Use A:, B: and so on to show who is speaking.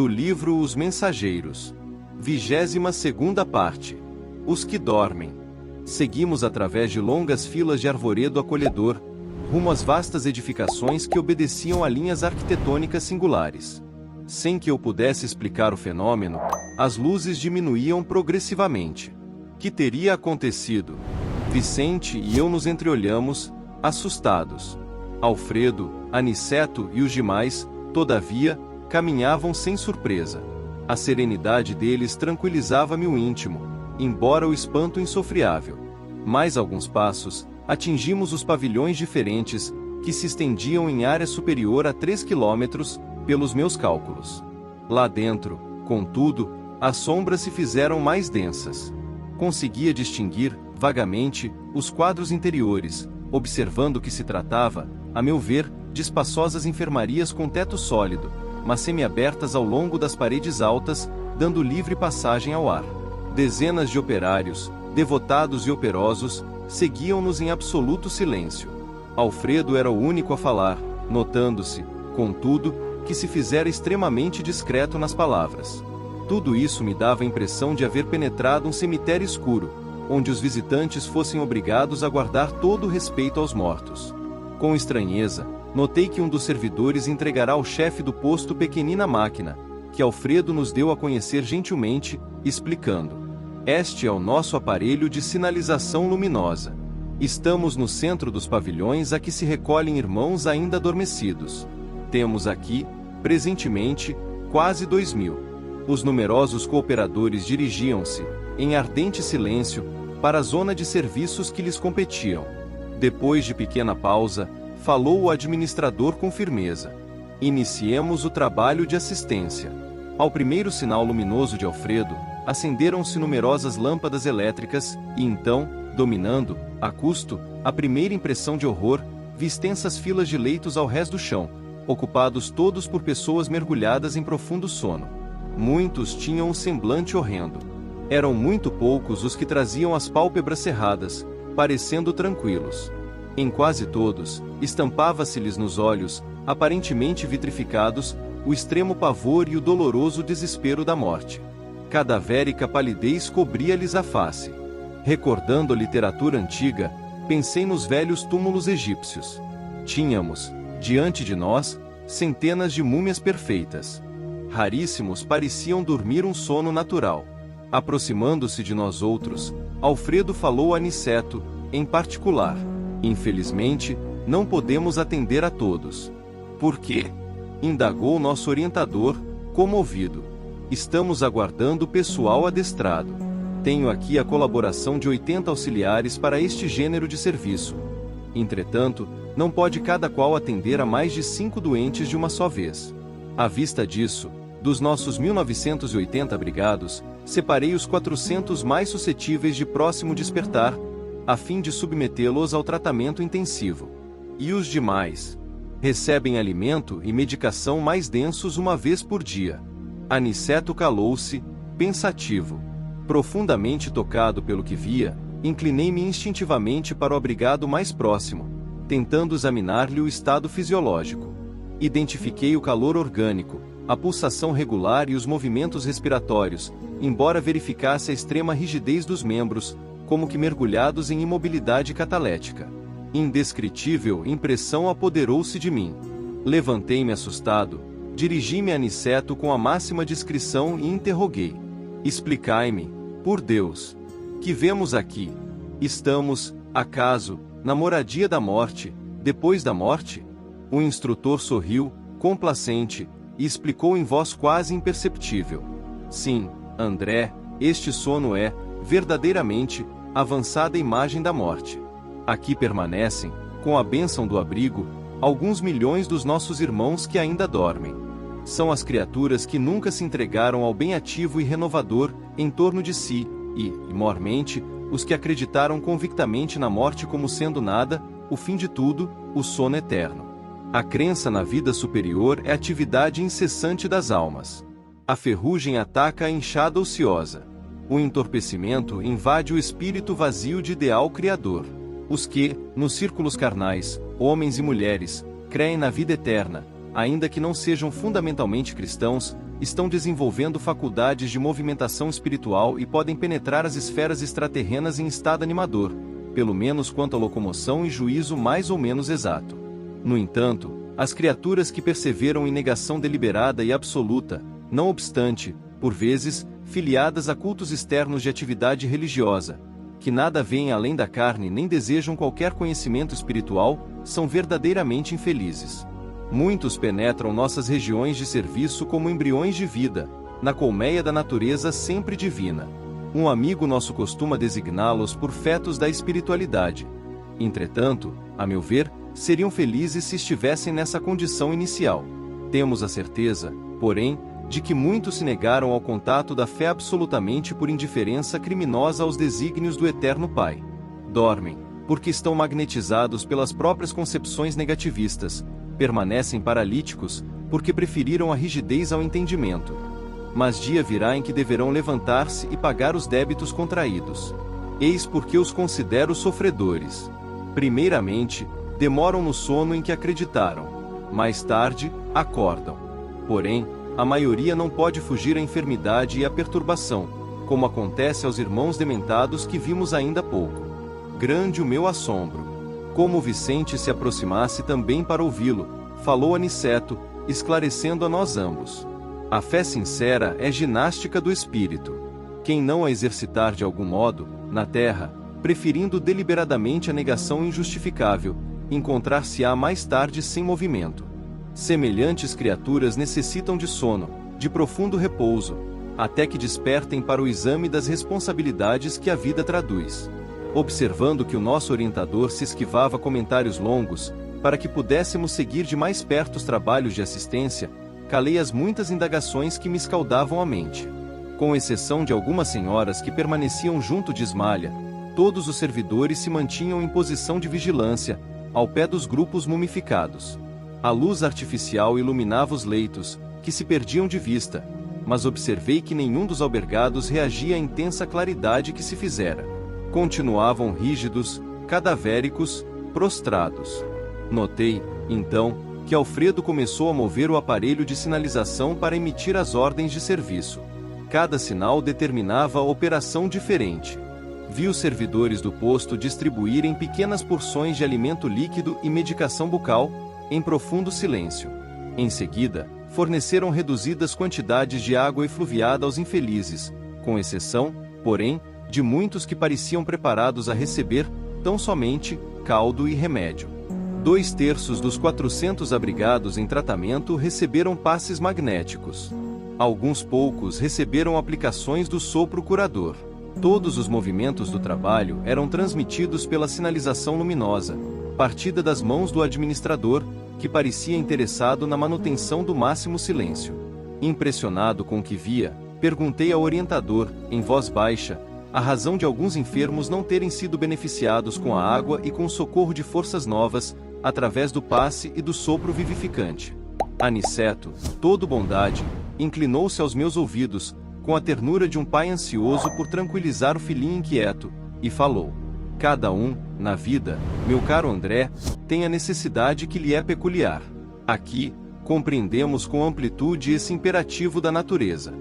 A: Do livro Os Mensageiros. 22ª parte. Os que dormem. Seguimos através de longas filas de arvoredo acolhedor, rumo às vastas edificações que obedeciam a linhas arquitetônicas singulares. Sem que eu pudesse explicar o fenômeno, as luzes diminuíam progressivamente. Que teria acontecido? Vicente e eu nos entreolhamos, assustados. Alfredo, Aniceto e os demais, todavia, caminhavam sem surpresa. A serenidade deles tranquilizava-me o íntimo, embora o espanto insofriável. Mais alguns passos, atingimos os pavilhões diferentes, que se estendiam em área superior a 3 quilômetros, pelos meus cálculos. Lá dentro, contudo, as sombras se fizeram mais densas. Conseguia distinguir, vagamente, os quadros interiores, observando que se tratava, a meu ver, de espaçosas enfermarias com teto sólido, mas semiabertas ao longo das paredes altas, dando livre passagem ao ar. Dezenas de operários, devotados e operosos, seguiam-nos em absoluto silêncio. Alfredo era o único a falar, notando-se, contudo, que se fizera extremamente discreto nas palavras. Tudo isso me dava a impressão de haver penetrado um cemitério escuro, onde os visitantes fossem obrigados a guardar todo o respeito aos mortos. Com estranheza, notei que um dos servidores entregará ao chefe do posto pequenina máquina, que Alfredo nos deu a conhecer gentilmente, explicando: "Este é o nosso aparelho de sinalização luminosa. Estamos no centro dos pavilhões a que se recolhem irmãos ainda adormecidos. Temos aqui, presentemente, quase 2.000. Os numerosos cooperadores dirigiam-se, em ardente silêncio, para a zona de serviços que lhes competiam. Depois de pequena pausa, falou o administrador com firmeza: "Iniciemos o trabalho de assistência." Ao primeiro sinal luminoso de Alfredo, acenderam-se numerosas lâmpadas elétricas, e então, dominando, a custo, a primeira impressão de horror, vi extensas filas de leitos ao rés do chão, ocupados todos por pessoas mergulhadas em profundo sono. Muitos tinham um semblante horrendo. Eram muito poucos os que traziam as pálpebras cerradas, parecendo tranquilos. Em quase todos, estampava-se-lhes nos olhos, aparentemente vitrificados, o extremo pavor e o doloroso desespero da morte. Cadavérica palidez cobria-lhes a face. Recordando a literatura antiga, pensei nos velhos túmulos egípcios. Tínhamos, diante de nós, centenas de múmias perfeitas. Raríssimos pareciam dormir um sono natural. Aproximando-se de nós outros, Alfredo falou a Aniceto, em particular: "Infelizmente, não podemos atender a todos." "Por quê?" indagou nosso orientador, comovido. "Estamos aguardando pessoal adestrado. Tenho aqui a colaboração de 80 auxiliares para este gênero de serviço. Entretanto, não pode cada qual atender a mais de 5 doentes de uma só vez. À vista disso, dos nossos 1980 abrigados, separei os 400 mais suscetíveis de próximo despertar, a fim de submetê-los ao tratamento intensivo. E os demais recebem alimento e medicação mais densos uma vez por dia." Aniceto calou-se, pensativo. Profundamente tocado pelo que via, inclinei-me instintivamente para o abrigado mais próximo, tentando examinar-lhe o estado fisiológico. Identifiquei o calor orgânico, a pulsação regular e os movimentos respiratórios, embora verificasse a extrema rigidez dos membros, como que mergulhados em imobilidade catalética. Indescritível impressão apoderou-se de mim. Levantei-me assustado, dirigi-me a Aniceto com a máxima discrição e interroguei: "Explicai-me, por Deus, que vemos aqui? Estamos, acaso, na moradia da morte, depois da morte?" O instrutor sorriu, complacente, e explicou em voz quase imperceptível: "Sim, André, este sono é, verdadeiramente, avançada imagem da morte. Aqui permanecem, com a bênção do abrigo, alguns milhões dos nossos irmãos que ainda dormem. São as criaturas que nunca se entregaram ao bem ativo e renovador em torno de si, e, mormente, os que acreditaram convictamente na morte como sendo nada, o fim de tudo, o sono eterno. A crença na vida superior é atividade incessante das almas. A ferrugem ataca a enxada ociosa. O entorpecimento invade o espírito vazio de ideal criador. Os que, nos círculos carnais, homens e mulheres, creem na vida eterna, ainda que não sejam fundamentalmente cristãos, estão desenvolvendo faculdades de movimentação espiritual e podem penetrar as esferas extraterrenas em estado animador, pelo menos quanto à locomoção e juízo mais ou menos exato. No entanto, as criaturas que perseveram em negação deliberada e absoluta, não obstante, por vezes, filiadas a cultos externos de atividade religiosa, que nada veem além da carne nem desejam qualquer conhecimento espiritual, são verdadeiramente infelizes. Muitos penetram nossas regiões de serviço como embriões de vida, na colmeia da natureza sempre divina. Um amigo nosso costuma designá-los por fetos da espiritualidade. Entretanto, a meu ver, seriam felizes se estivessem nessa condição inicial. Temos a certeza, porém, de que muitos se negaram ao contato da fé absolutamente por indiferença criminosa aos desígnios do Eterno Pai. Dormem, porque estão magnetizados pelas próprias concepções negativistas, permanecem paralíticos, porque preferiram a rigidez ao entendimento. Mas dia virá em que deverão levantar-se e pagar os débitos contraídos. Eis porque os considero sofredores. Primeiramente, demoram no sono em que acreditaram. Mais tarde, acordam. Porém, a maioria não pode fugir à enfermidade e à perturbação, como acontece aos irmãos dementados que vimos ainda há pouco. Grande o meu assombro. Como Vicente se aproximasse também para ouvi-lo, falou Aniceto, esclarecendo a nós ambos. A fé sincera é ginástica do espírito. Quem não a exercitar de algum modo, na terra, preferindo deliberadamente a negação injustificável, encontrar-se-á mais tarde sem movimento. Semelhantes criaturas necessitam de sono, de profundo repouso, até que despertem para o exame das responsabilidades que a vida traduz. Observando que o nosso orientador se esquivava comentários longos, para que pudéssemos seguir de mais perto os trabalhos de assistência, calei as muitas indagações que me escaldavam a mente. Com exceção de algumas senhoras que permaneciam junto de Ismalha, todos os servidores se mantinham em posição de vigilância, ao pé dos grupos mumificados. A luz artificial iluminava os leitos, que se perdiam de vista, mas observei que nenhum dos albergados reagia à intensa claridade que se fizera. Continuavam rígidos, cadavéricos, prostrados. Notei, então, que Alfredo começou a mover o aparelho de sinalização para emitir as ordens de serviço. Cada sinal determinava a operação diferente. Vi os servidores do posto distribuírem pequenas porções de alimento líquido e medicação bucal, em profundo silêncio. Em seguida, forneceram reduzidas quantidades de água efluviada aos infelizes, com exceção, porém, de muitos que pareciam preparados a receber, tão somente, caldo e remédio. 2/3 dos 400 abrigados em tratamento receberam passes magnéticos. Alguns poucos receberam aplicações do sopro curador. Todos os movimentos do trabalho eram transmitidos pela sinalização luminosa, partida das mãos do administrador, que parecia interessado na manutenção do máximo silêncio. Impressionado com o que via, perguntei ao orientador, em voz baixa, a razão de alguns enfermos não terem sido beneficiados com a água e com o socorro de forças novas, através do passe e do sopro vivificante. Aniceto, todo bondade, inclinou-se aos meus ouvidos, com a ternura de um pai ansioso por tranquilizar o filhinho inquieto, e falou: cada um, na vida, meu caro André, tem a necessidade que lhe é peculiar. Aqui, compreendemos com amplitude esse imperativo da natureza.